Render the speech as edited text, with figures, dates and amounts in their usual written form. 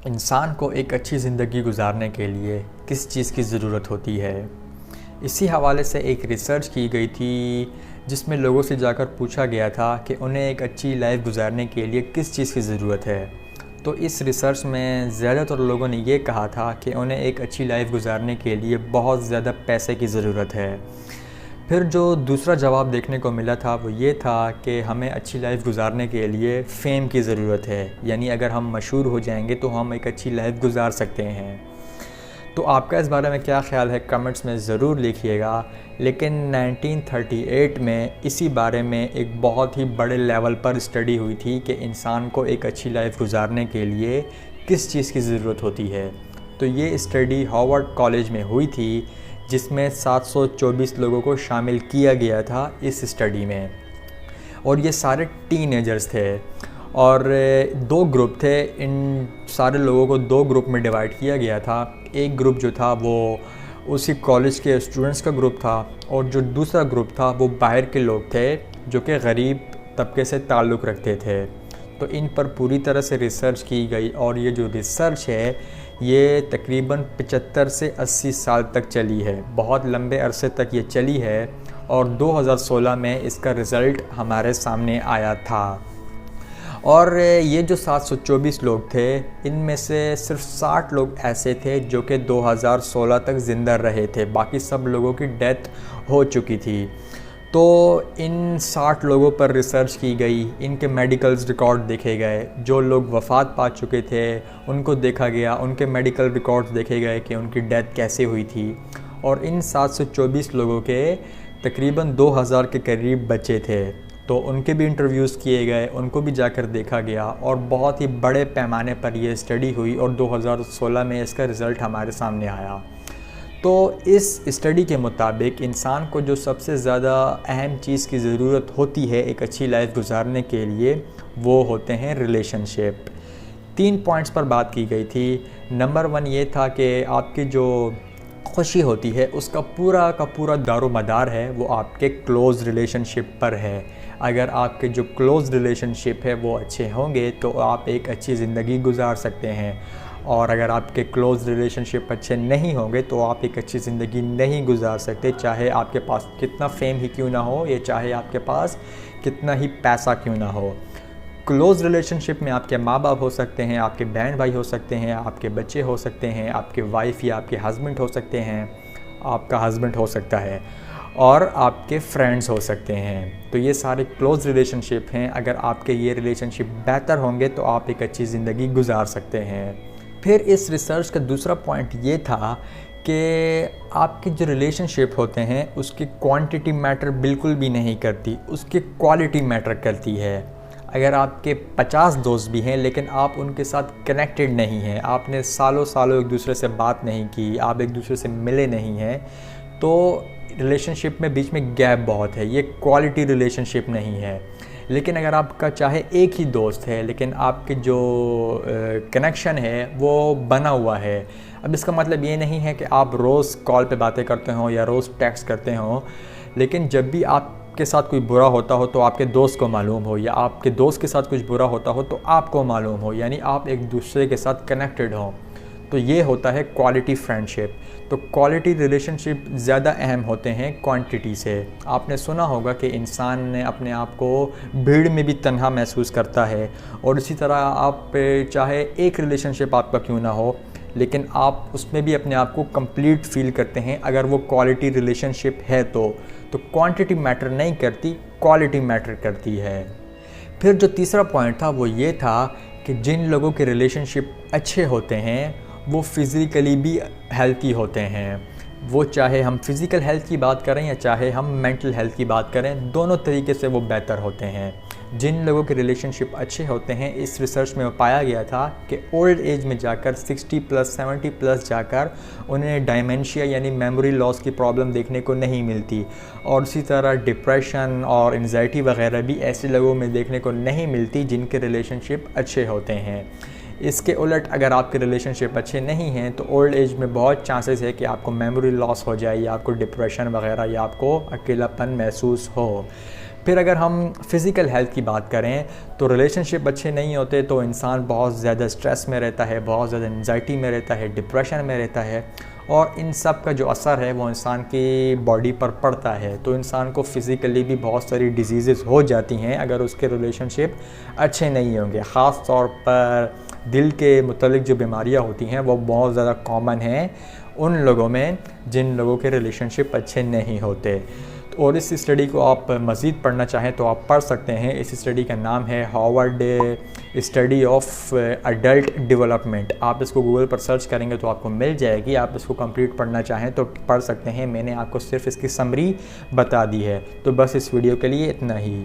इंसान को एक अच्छी ज़िंदगी गुजारने के लिए किस चीज़ की ज़रूरत होती है। इसी हवाले से एक रिसर्च की गई थी जिसमें लोगों से जाकर पूछा गया था कि उन्हें एक अच्छी लाइफ गुजारने के लिए किस चीज़ की ज़रूरत है। तो इस रिसर्च में ज़्यादातर लोगों ने ये कहा था कि उन्हें एक अच्छी लाइफ गुजारने के लिए बहुत ज़्यादा पैसे की ज़रूरत है। फिर जो दूसरा जवाब देखने को मिला था वो ये था कि हमें अच्छी लाइफ गुजारने के लिए फ़ेम की ज़रूरत है, यानी अगर हम मशहूर हो जाएंगे तो हम एक अच्छी लाइफ गुजार सकते हैं। तो आपका इस बारे में क्या ख़्याल है कमेंट्स में ज़रूर लिखिएगा। लेकिन 1938 में इसी बारे में एक बहुत ही बड़े लेवल पर स्टडी हुई थी कि इंसान को एक अच्छी लाइफ गुजारने के लिए किस चीज़ की ज़रूरत होती है। तो ये स्टडी हार्वर्ड कॉलेज में हुई थी जिसमें 724 लोगों को शामिल किया गया था इस स्टडी में, और ये सारे टीनेजर्स थे और दो ग्रुप थे। इन सारे लोगों को दो ग्रुप में डिवाइड किया गया था। एक ग्रुप जो था वो उसी कॉलेज के स्टूडेंट्स का ग्रुप था, और जो दूसरा ग्रुप था वो बाहर के लोग थे जो कि गरीब तबके से ताल्लुक़ रखते थे। तो इन पर पूरी तरह से रिसर्च की गई, और ये जो रिसर्च है ये तकरीबन 75 से 80 साल तक चली है, बहुत लंबे अरसे तक ये चली है, और 2016 में इसका रिज़ल्ट हमारे सामने आया था। और ये जो 724 लोग थे इनमें से सिर्फ 60 लोग ऐसे थे जो कि 2016 तक ज़िंदा रहे थे, बाकी सब लोगों की डेथ हो चुकी थी। तो इन 60 लोगों पर रिसर्च की गई, इनके मेडिकल्स रिकॉर्ड देखे गए, जो लोग वफ़ात पा चुके थे उनको देखा गया, उनके मेडिकल रिकॉर्ड्स देखे गए कि उनकी डेथ कैसे हुई थी। और इन 724 लोगों के तकरीबन 2000 के करीब बच्चे थे, तो उनके भी इंटरव्यूज़ किए गए, उनको भी जाकर देखा गया, और बहुत ही बड़े पैमाने पर यह स्टडी हुई और 2016 में इसका रिज़ल्ट हमारे सामने आया। तो इस स्टडी के मुताबिक इंसान को जो सबसे ज़्यादा अहम चीज़ की ज़रूरत होती है एक अच्छी लाइफ गुजारने के लिए वो होते हैं रिलेशनशिप। 3 पॉइंट्स पर बात की गई थी। नंबर 1 ये था कि आपकी जो खुशी होती है उसका पूरा का पूरा दारोमदार है वो आपके क्लोज़ रिलेशनशिप पर है। अगर आपके जो क्लोज़ रिलेशनशिप है वो अच्छे होंगे तो आप एक अच्छी ज़िंदगी गुजार सकते हैं, और अगर आपके क्लोज़ रिलेशनशिप अच्छे नहीं होंगे तो आप एक अच्छी ज़िंदगी नहीं गुजार सकते, चाहे आपके पास कितना फेम ही क्यों ना हो, या चाहे आपके पास कितना ही पैसा क्यों ना हो। क्लोज़ रिलेशनशिप में आपके माँ बाप हो सकते हैं, आपके बहन भाई हो सकते हैं, आपके बच्चे हो सकते हैं, आपके वाइफ या आपके हस्बैंड हो सकते हैं, आपका हस्बैंड हो सकता है, और आपके फ्रेंड्स हो सकते हैं। तो ये सारे क्लोज़ रिलेशनशिप हैं। अगर आपके ये रिलेशनशिप बेहतर होंगे तो आप एक अच्छी ज़िंदगी गुजार सकते हैं। फिर इस रिसर्च का दूसरा पॉइंट ये था कि आपके जो रिलेशनशिप होते हैं उसकी क्वांटिटी मैटर बिल्कुल भी नहीं करती, उसकी क्वालिटी मैटर करती है। अगर आपके 50 दोस्त भी हैं लेकिन आप उनके साथ कनेक्टेड नहीं हैं, आपने सालों सालों एक दूसरे से बात नहीं की, आप एक दूसरे से मिले नहीं हैं, तो रिलेशनशिप में बीच में गैप बहुत है, ये क्वालिटी रिलेशनशिप नहीं है। लेकिन अगर आपका चाहे एक ही दोस्त है लेकिन आपके जो कनेक्शन है वो बना हुआ है, अब इसका मतलब ये नहीं है कि आप रोज़ कॉल पे बातें करते हो या रोज़ टेक्स्ट करते हो, लेकिन जब भी आपके साथ कोई बुरा होता हो तो आपके दोस्त को मालूम हो, या आपके दोस्त के साथ कुछ बुरा होता हो तो आपको मालूम हो, यानी आप एक दूसरे के साथ कनेक्टेड हो, तो ये होता है क्वालिटी फ्रेंडशिप। तो क्वालिटी रिलेशनशिप ज़्यादा अहम होते हैं क्वांटिटी से। आपने सुना होगा कि इंसान ने अपने आप को भीड़ में भी तन्हा महसूस करता है, और इसी तरह आप चाहे एक रिलेशनशिप आपका क्यों ना हो लेकिन आप उसमें भी अपने आप को कंप्लीट फील करते हैं अगर वो क्वालिटी रिलेशनशिप है। तो क्वांटिटी मैटर नहीं करती, क्वालिटी मैटर करती है। फिर जो तीसरा पॉइंट था वो ये था कि जिन लोगों के रिलेशनशिप अच्छे होते हैं वो फिज़िकली भी हेल्थी होते हैं। वो चाहे हम फिज़िकल हेल्थ की बात करें या चाहे हम मेंटल हेल्थ की बात करें, दोनों तरीके से वो बेहतर होते हैं। जिन लोगों के रिलेशनशिप अच्छे होते हैं, इस रिसर्च में पाया गया था कि ओल्ड एज में जाकर 60 प्लस 70 प्लस जाकर उन्हें डायमेंशिया यानी मेमोरी लॉस की प्रॉब्लम देखने को नहीं मिलती, और इसी तरह डिप्रेशन और एंजाइटी वगैरह भी ऐसे लोगों में देखने को नहीं मिलती जिनके रिलेशनशिप अच्छे होते हैं। इसके उलट अगर आपके रिलेशनशिप अच्छे नहीं हैं तो ओल्ड एज में बहुत चांसेस है कि आपको मेमोरी लॉस हो जाए, या आपको डिप्रेशन वगैरह, या आपको अकेलापन महसूस हो। फिर अगर हम फिज़िकल हेल्थ की बात करें तो रिलेशनशिप अच्छे नहीं होते तो इंसान बहुत ज़्यादा स्ट्रेस में रहता है, बहुत ज़्यादा एंजाइटी में रहता है, डिप्रेशन में रहता है, और इन सब का जो असर है वो इंसान की बॉडी पर पड़ता है। तो इंसान को फ़िज़िकली भी बहुत सारी डिजीज़ हो जाती हैं अगर उसके रिलेशनशिप अच्छे नहीं होंगे। ख़ास तौर पर दिल के मुतल्लिक़ जो बीमारियां होती हैं वो बहुत ज़्यादा कॉमन हैं उन लोगों में जिन लोगों के रिलेशनशिप अच्छे नहीं होते। और इस स्टडी को आप मज़ीद पढ़ना चाहें तो आप पढ़ सकते हैं। इस स्टडी का नाम है Harvard study of adult development. आप इसको गूगल पर सर्च करेंगे तो आपको मिल जाएगी। आप इसको कंप्लीट पढ़ना चाहें तो पढ़ सकते हैं। मैंने आपको सिर्फ इसकी समरी बता दी है। तो बस इस वीडियो के लिए इतना ही।